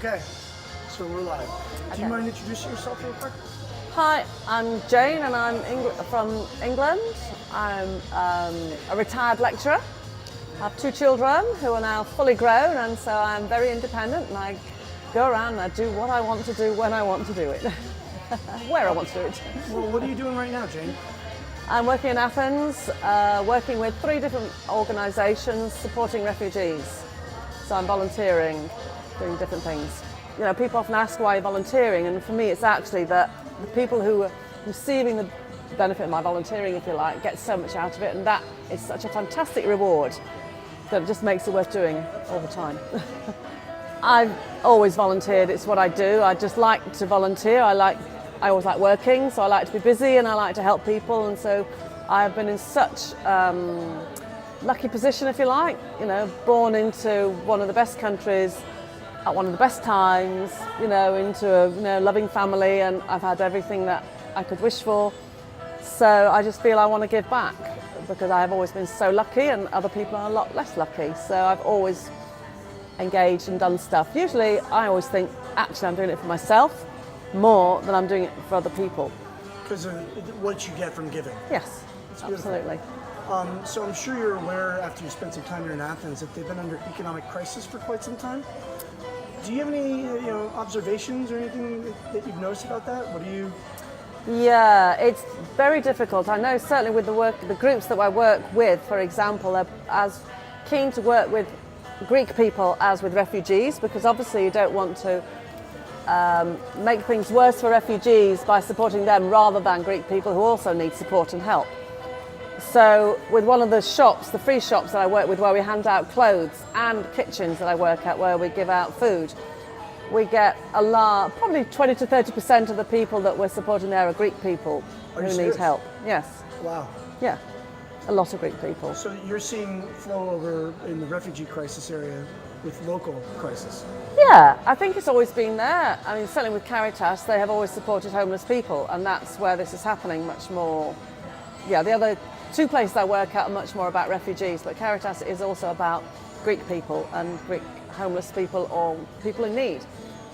Okay, so we're live. Do you mind introducing yourself real quick? Hi, I'm Jayne and I'm from England. I'm a retired lecturer. I have 2 children who are now fully grown, and so I'm very independent, and I go around and I do what I want to do when I want to do it, where I want to do it. Well, what are you doing right now, Jayne? I'm working in Athens, working with 3 different organisations supporting refugees. So I'm volunteering, doing different things. You know, people often ask why you're volunteering, and for me it's actually that the people who are receiving the benefit of my volunteering, if you like, get so much out of it, and that is such a fantastic reward that it just makes it worth doing all the time. I've always volunteered, it's what I do. I just like to volunteer. I always like working, so I like to be busy and I like to help people, and so I've been in such lucky position, if you like, you know, born into one of the best countries at one of the best times, you know, into a loving family, and I've had everything that I could wish for. So I just feel I want to give back because I have always been so lucky and other people are a lot less lucky. So I've always engaged and done stuff. Usually I always think, actually I'm doing it for myself more than I'm doing it for other people. Because of what you get from giving. Yes, absolutely. So I'm sure you're aware, after you spent some time here in Athens, that they've been under economic crisis for quite some time. Do you have any observations or anything that you've noticed about that? What do you... Yeah, it's very difficult. I know certainly with the groups that I work with, for example, are as keen to work with Greek people as with refugees, because obviously you don't want to make things worse for refugees by supporting them rather than Greek people who also need support and help. So with one of the shops, the free shops that I work with, where we hand out clothes, and kitchens that I work at where we give out food, we get probably 20 to 30% of the people that we're supporting there are Greek people who need help. Yes. Wow. Yeah, a lot of Greek people. So you're seeing flow over in the refugee crisis area with local crisis? Yeah, I think it's always been there. I mean, certainly with Caritas, they have always supported homeless people, and that's where this is happening much more. Yeah, the other 2 places I work at are much more about refugees, but Caritas is also about Greek people and Greek homeless people or people in need.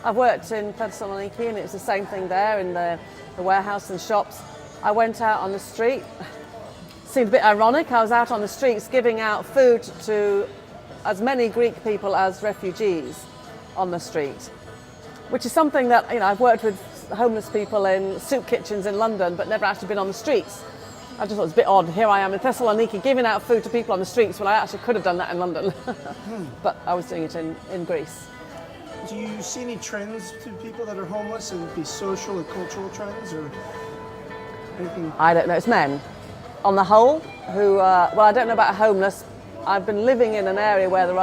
I've worked in Thessaloniki and it was the same thing there in the warehouse and shops. I went out on the street, seemed a bit ironic, I was out on the streets giving out food to as many Greek people as refugees on the street, which is something that, you know, I've worked with homeless people in soup kitchens in London but never actually been on the streets. I just thought it was a bit odd. Here I am in Thessaloniki giving out food to people on the streets when I actually could have done that in London. But I was doing it in Greece. Do you see any trends to people that are homeless? It would be social or cultural trends or anything? I don't know. It's men, on the whole, who, well, I don't know about homeless. I've been living in an area where there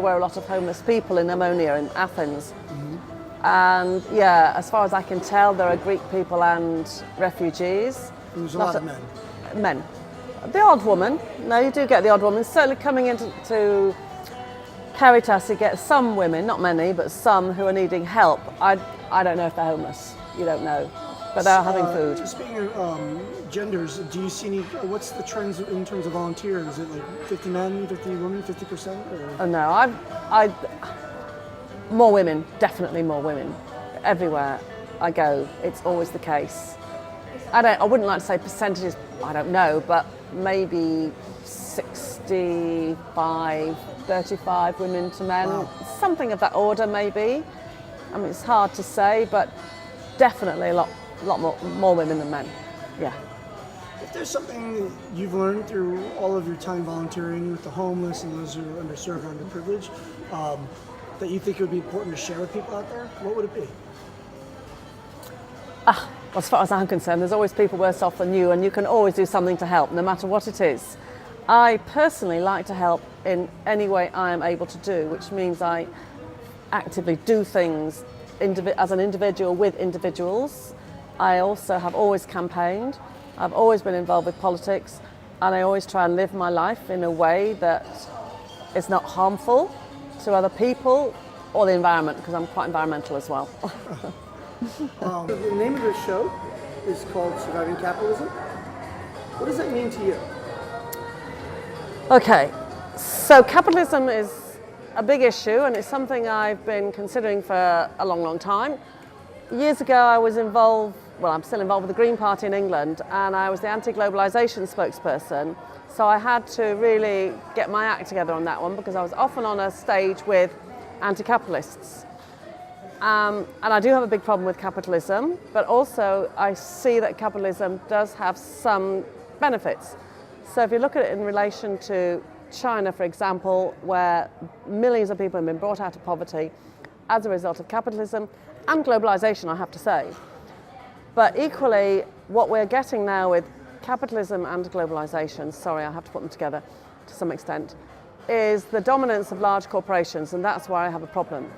were a lot of homeless people in Ammonia, in Athens. Mm-hmm. And yeah, as far as I can tell, there are Greek people and refugees. There's a lot of men. Men. The odd woman. No, you do get the odd woman. Certainly coming into Caritas, you get some women, not many, but some who are needing help. I don't know if they're homeless. You don't know. But they're having food. Speaking of genders, do you see any, what's the trends in terms of volunteering? Is it like 50 men, 50 women, 50%? Or? Oh no, more women, definitely more women. Everywhere I go, it's always the case. I wouldn't like to say percentages, I don't know, but maybe 65, 35 women to men, wow. Something of that order maybe. I mean, it's hard to say, but definitely a lot more women than men, yeah. If there's something you've learned through all of your time volunteering with the homeless and those who are underserved or underprivileged, that you think it would be important to share with people out there, what would it be? As far as I'm concerned, there's always people worse off than you, and you can always do something to help, no matter what it is. I personally like to help in any way I am able to do, which means I actively do things as an individual with individuals. I also have always campaigned. I've always been involved with politics, and I always try and live my life in a way that is not harmful to other people or the environment, because I'm quite environmental as well. The name of the show is called Surviving Capitalism. What does that mean to you? Okay, so capitalism is a big issue, and it's something I've been considering for a long, long time. Years ago, I was involved, well, I'm still involved with the Green Party in England, and I was the anti-globalisation spokesperson. So I had to really get my act together on that one, because I was often on a stage with anti-capitalists. And I do have a big problem with capitalism, but also I see that capitalism does have some benefits. So if you look at it in relation to China, for example, where millions of people have been brought out of poverty as a result of capitalism and globalisation, I have to say. But equally, what we're getting now with capitalism and globalisation, sorry, I have to put them together to some extent, is the dominance of large corporations, and that's why I have a problem.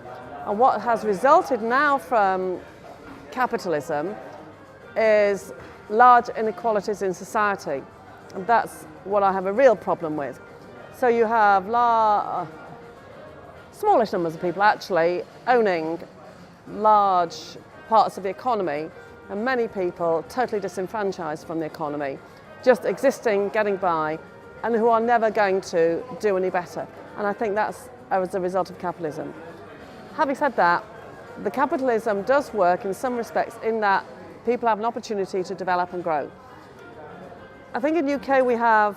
And what has resulted now from capitalism is large inequalities in society, and that's what I have a real problem with. So you have smallish numbers of people actually owning large parts of the economy, and many people totally disenfranchised from the economy, just existing, getting by, and who are never going to do any better. And I think that's as a result of capitalism. Having said that, the capitalism does work in some respects in that people have an opportunity to develop and grow. I think in the UK we have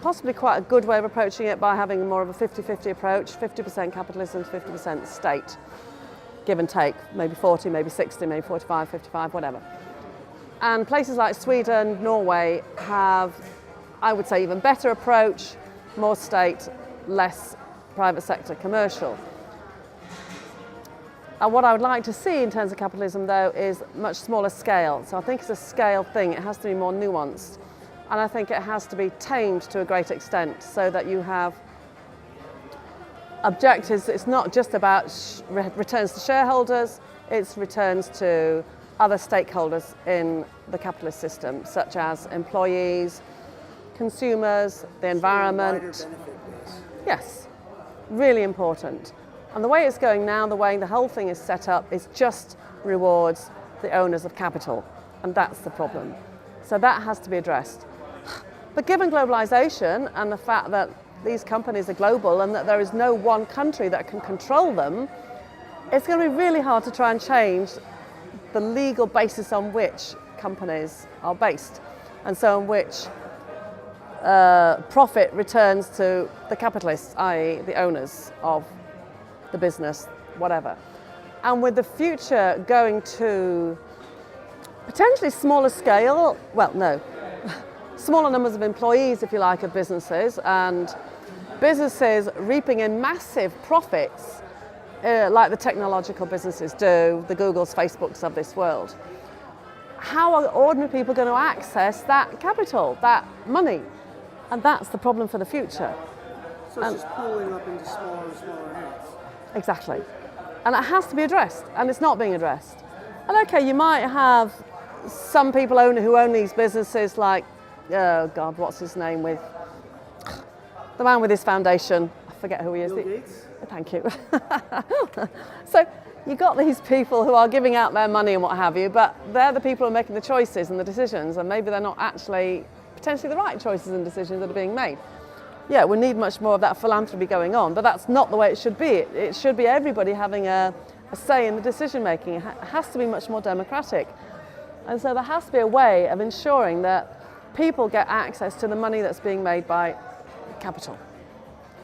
possibly quite a good way of approaching it by having more of a 50-50 approach, 50% capitalism, 50% state, give and take, maybe 40, maybe 60, maybe 45, 55, whatever. And places like Sweden, Norway have, I would say, even better approach, more state, less private sector, commercial. And what I would like to see in terms of capitalism, though, is much smaller scale. So I think it's a scale thing. It has to be more nuanced. And I think it has to be tamed to a great extent so that you have objectives. It's not just about returns to shareholders, it's returns to other stakeholders in the capitalist system, such as employees, consumers, the environment. Yes, really important. And the way it's going now, the way the whole thing is set up, is just rewards the owners of capital. And that's the problem. So that has to be addressed. But given globalization and the fact that these companies are global and that there is no one country that can control them, it's going to be really hard to try and change the legal basis on which companies are based, and so on which profit returns to the capitalists, i.e. the owners of the business, whatever. And with the future going to potentially smaller scale, well, no, smaller numbers of employees, if you like, of businesses, and businesses reaping in massive profits, like the technological businesses do, the Googles, Facebooks of this world. How are ordinary people going to access that capital, that money? And that's the problem for the future. So it's just pooling up into smaller and smaller hands. Exactly. And it has to be addressed, and it's not being addressed. And okay, you might have some people who own these businesses, like, oh God, what's his name, with the man with his foundation, I forget who he is. Bill Gates? Thank you. So you've got these people who are giving out their money and what have you, but they're the people who are making the choices and the decisions, and maybe they're not actually potentially the right choices and decisions that are being made. Yeah, we need much more of that philanthropy going on, but that's not the way it should be. It should be everybody having a say in the decision making. It has to be much more democratic. And so there has to be a way of ensuring that people get access to the money that's being made by capital.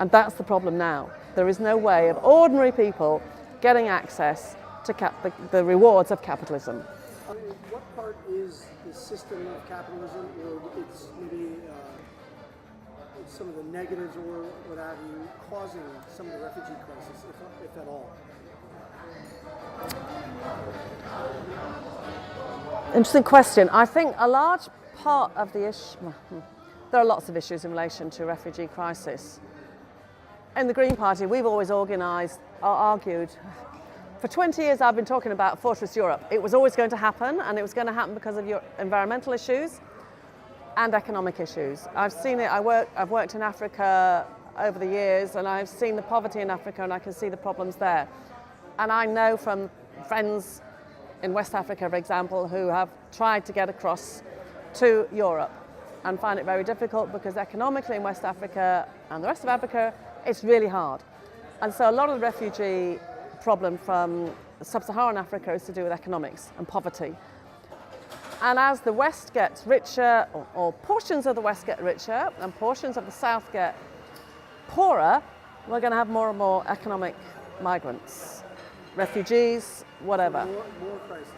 And that's the problem now. There is no way of ordinary people getting access to the rewards of capitalism. What part is the system of capitalism, or it's maybe some of the negatives or what have you, causing some of the refugee crisis, if at all? Interesting question. I think a large part of the issue, there are lots of issues in relation to refugee crisis. In the Green Party, we've always organised or argued. For 20 years, I've been talking about Fortress Europe. It was always going to happen, and it was going to happen because of your environmental issues and economic issues. I've seen it. I've worked in Africa over the years, and I've seen the poverty in Africa, and I can see the problems there. And I know from friends in West Africa, for example, who have tried to get across to Europe and find it very difficult because economically in West Africa and the rest of Africa, it's really hard. And so a lot of the refugee problem from sub-Saharan Africa is to do with economics and poverty. And as the West gets richer, or portions of the West get richer, and portions of the South get poorer, we're going to have more and more economic migrants, refugees, whatever. More crisis.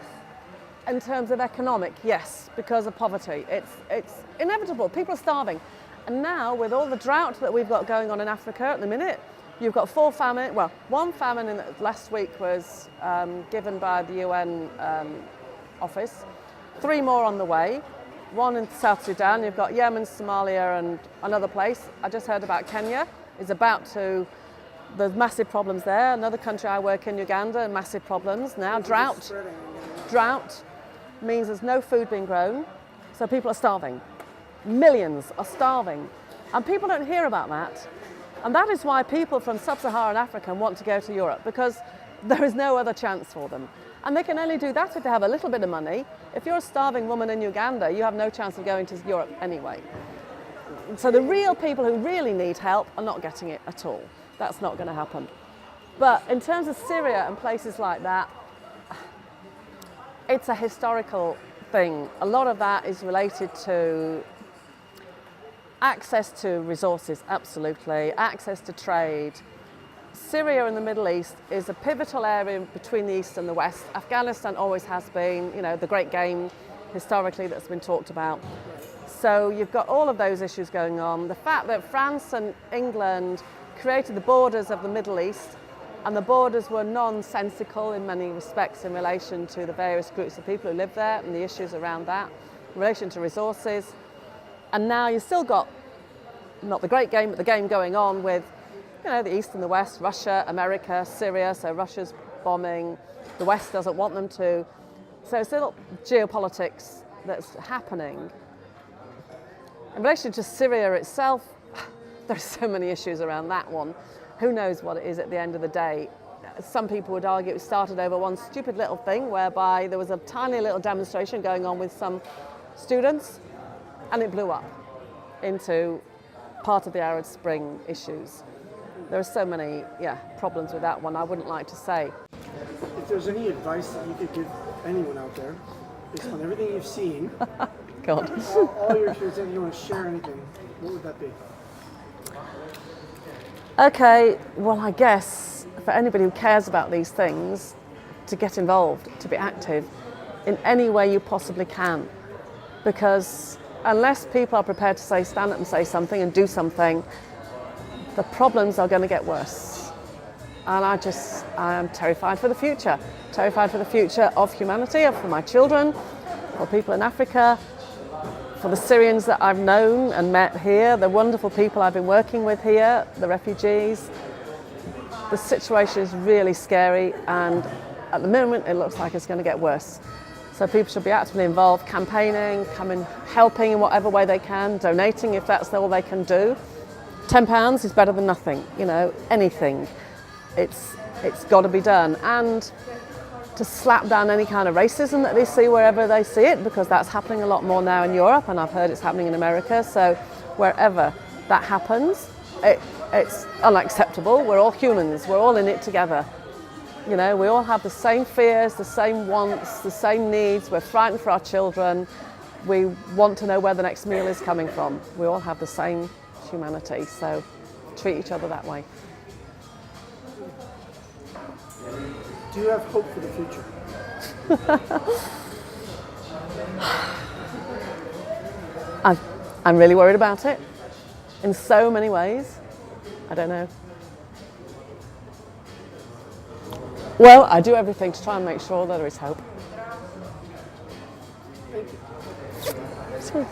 In terms of economic, yes, because of poverty. It's inevitable. People are starving. And now, with all the drought that we've got going on in Africa at the minute, you've got one famine in last week was given by the UN office, 3 more on the way, one in South Sudan, you've got Yemen, Somalia and another place. I just heard about Kenya is about to, there's massive problems there. Another country I work in, Uganda, massive problems. Now drought means there's no food being grown, so people are starving. Millions are starving, and people don't hear about that. And that is why people from sub-Saharan Africa want to go to Europe, because there is no other chance for them. And they can only do that if they have a little bit of money. If you're a starving woman in Uganda, you have no chance of going to Europe anyway. So the real people who really need help are not getting it at all. That's not going to happen. But in terms of Syria and places like that, it's a historical thing. A lot of that is related to access to resources, absolutely, access to trade. Syria in the Middle East is a pivotal area between the East and the West. Afghanistan always has been, you know, the great game historically that's been talked about. So you've got all of those issues going on. The fact that France and England created the borders of the Middle East, and the borders were nonsensical in many respects in relation to the various groups of people who live there and the issues around that, in relation to resources. And now you've still got, not the great game, but the game going on with, you know, the East and the West, Russia, America, Syria, so Russia's bombing, the West doesn't want them to. So it's still geopolitics that's happening. In relation to Syria itself, there's so many issues around that one. Who knows what it is at the end of the day? Some people would argue it started over one stupid little thing whereby there was a tiny little demonstration going on with some students and it blew up into part of the Arab Spring issues. There are so many, problems with that one, I wouldn't like to say. If there's any advice that you could give anyone out there, based on everything you've seen, God. all your experience, if you want to share anything, what would that be? Okay, well, I guess for anybody who cares about these things, to get involved, to be active in any way you possibly can. Because unless people are prepared to stand up and say something and do something, the problems are going to get worse. And I am terrified for the future. Terrified for the future of humanity, for my children, for people in Africa, for the Syrians that I've known and met here, the wonderful people I've been working with here, the refugees. The situation is really scary, and at the moment it looks like it's going to get worse. So people should be actively involved, campaigning, helping in whatever way they can, donating if that's all they can do. £10 is better than nothing, anything. It's got to be done. And to slap down any kind of racism that they see wherever they see it, because that's happening a lot more now in Europe, and I've heard it's happening in America. So wherever that happens, it's unacceptable. We're all humans. We're all in it together. We all have the same fears, the same wants, the same needs. We're frightened for our children. We want to know where the next meal is coming from. We all have the same humanity, so treat each other that way. Do you have hope for the future? I'm really worried about it in so many ways. I don't know. Well, I do everything to try and make sure that there is hope. Thank you. Sure.